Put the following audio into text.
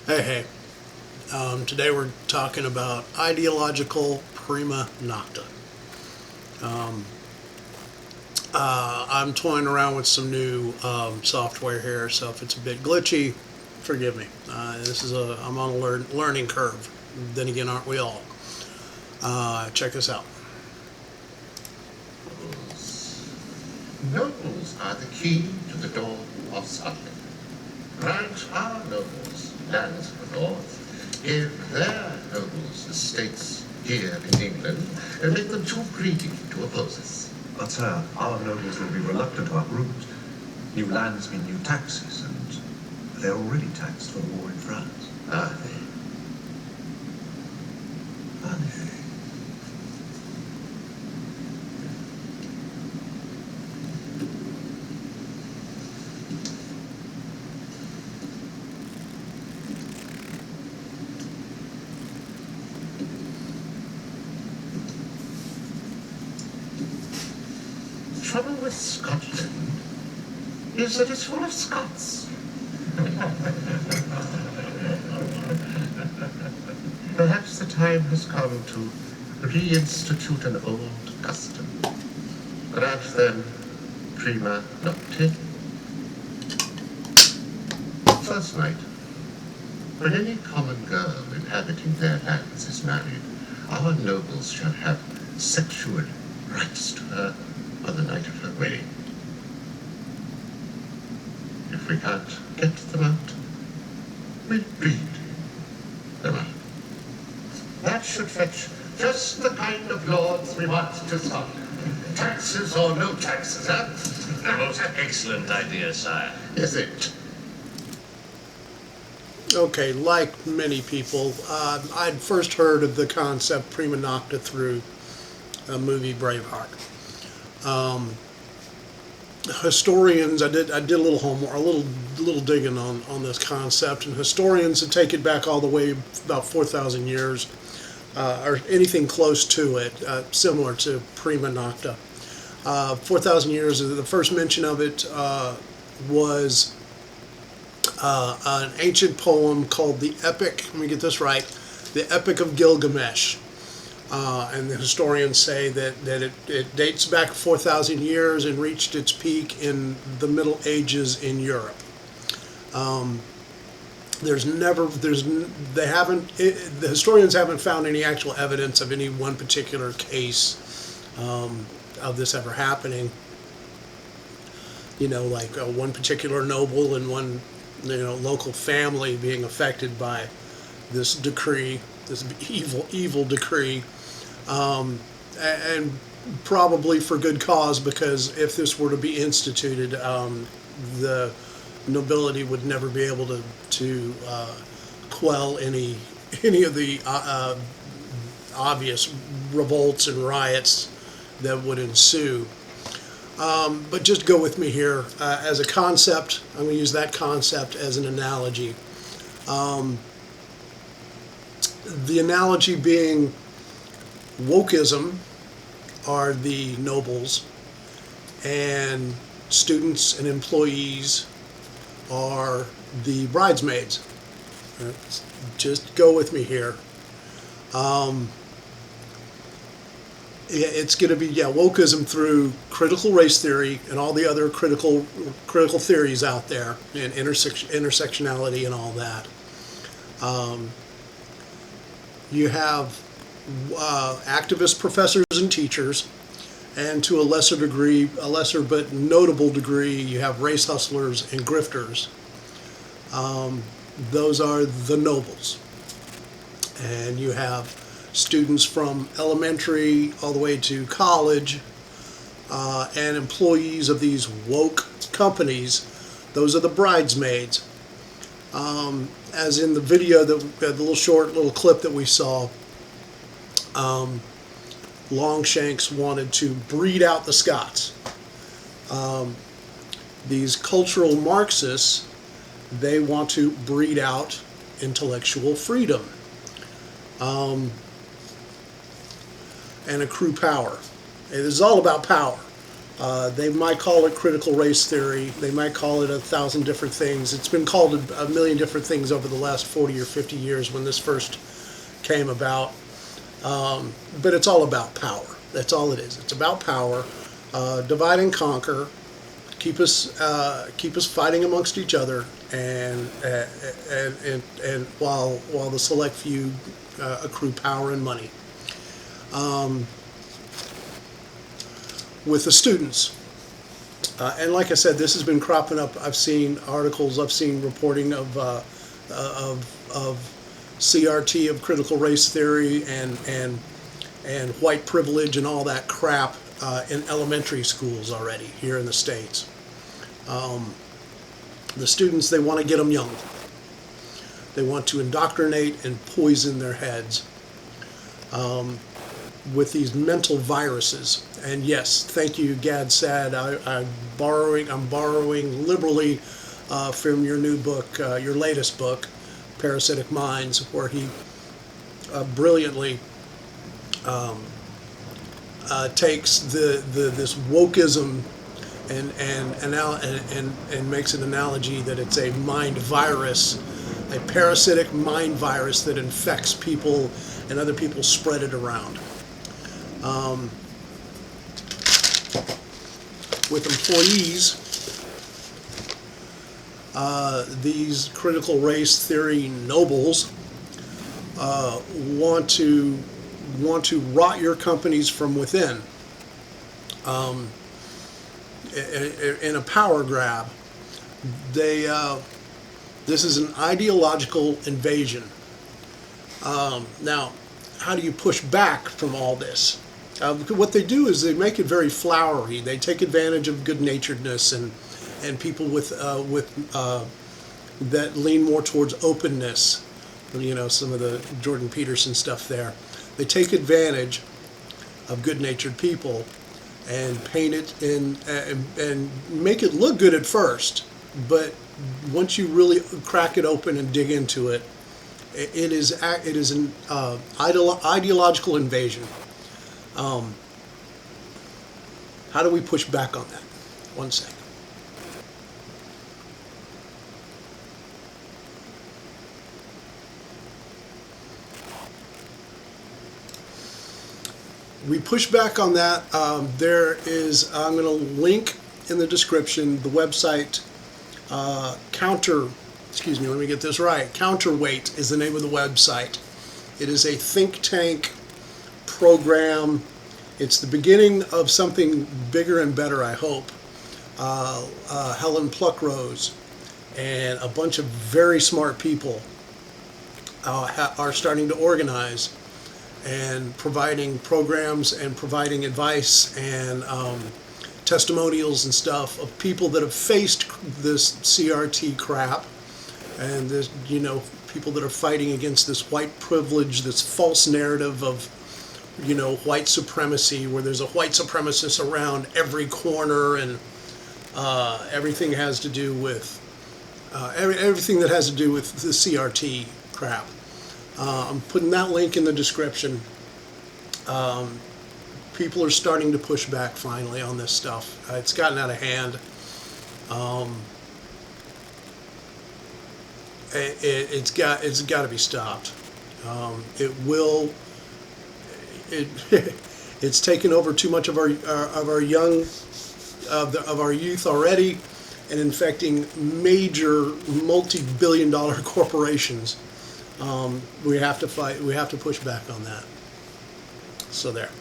Hey. Today we're talking about ideological Prima Nocta. Um, I'm toying around with some new software here, so if it's a bit glitchy, forgive me. I'm on a learning curve. Then again, aren't we all? Check this out. Nobles are the key to the door of Scotland. Grant our nobles lands to the north, give their nobles estates here in England, and make them too greedy to oppose us. But, sir, our nobles will be reluctant to uproot. New lands mean new taxes, and they're already taxed for the war in France. Are they? Are they? The trouble with Scotland is that it's full of Scots. Perhaps the time has come to reinstitute an old custom. Grant them Prima Nocta. First night, when any common girl inhabiting their lands is married, our nobles shall have sexual rights to her on the night of her wedding. If we can't get them out, we breed them out. That should fetch just the kind of lords we want to stop. Taxes or no taxes, huh? A most excellent idea, sire. Is it? Okay, like many people, I'd first heard of the concept Prima Nocta through a movie, Braveheart. Historians, I did a little homework, a little digging on this concept, and historians that take it back all the way about 4,000 years, or anything close to it, similar to Prima Nocta. 4,000 years, the first mention of it was an ancient poem called the Epic, let me get this right, the Epic of Gilgamesh. And the historians say that it dates back 4,000 years and reached its peak in the Middle Ages in Europe. The historians haven't found any actual evidence of any one particular case of this ever happening. Like one particular noble and one, local family being affected by this decree, this evil decree. And probably for good cause, because if this were to be instituted, the nobility would never be able to quell any of the obvious revolts and riots that would ensue. But just go with me here as a concept. I'm going to use that concept as an analogy. The analogy being, woke-ism are the nobles, and students and employees are the bridesmaids. Just go with me here. It's going to be, wokeism through critical race theory and all the other critical theories out there, and intersectionality and all that. You have activist professors and teachers, and to a lesser but notable degree, you have race hustlers and grifters. Those are the nobles. And you have students from elementary all the way to college, and employees of these woke companies. Those are the bridesmaids. As in the video, the little clip that we saw, Longshanks wanted to breed out the Scots. These cultural Marxists, they want to breed out intellectual freedom, and accrue power. It is all about power. They might call it critical race theory. They might call it 1,000 different things. It's been called a million different things over the last 40 or 50 years when this first came about. But it's all about power. That's all it is. It's about power, divide and conquer, keep us fighting amongst each other, and while the select few accrue power and money. With the students, and like I said, this has been cropping up. I've seen articles, I've seen reporting of CRT, of critical race theory, and white privilege and all that crap in elementary schools already here in the States. The students, they want to get them young. They want to indoctrinate and poison their heads with these mental viruses. And yes, thank you, Gad Sad. I'm borrowing liberally from your new book, your latest book, Parasitic Minds, where he brilliantly takes this woke-ism and makes an analogy that it's a mind virus, a parasitic mind virus that infects people and other people spread it around. With employees, these critical race theory nobles want to rot your companies from within in a power grab. This is an ideological invasion. Now, how do you push back from all this? What they do is they make it very flowery. They take advantage of good-naturedness and people with that lean more towards openness. You know, some of the Jordan Peterson stuff there. They take advantage of good-natured people and paint it in and make it look good at first, but once you really crack it open and dig into it, it is an ideological invasion. How do we push back on that? One second. We push back on that. I'm going to link in the description the website let me get this right. Counterweight is the name of the website. It is a think tank program. It's the beginning of something bigger and better, I hope. Helen Pluckrose and a bunch of very smart people are starting to organize and providing programs and providing advice and testimonials and stuff of people that have faced this CRT crap and this, people that are fighting against this white privilege, this false narrative of, white supremacy, where there's a white supremacist around every corner, and everything has to do with everything that has to do with the CRT crap. I'm putting that link in the description. People are starting to push back finally on this stuff. It's gotten out of hand. It's got to be stopped. It's taken over too much of our youth already, and infecting major multi-billion-dollar corporations. We have to fight. We have to push back on that. So there.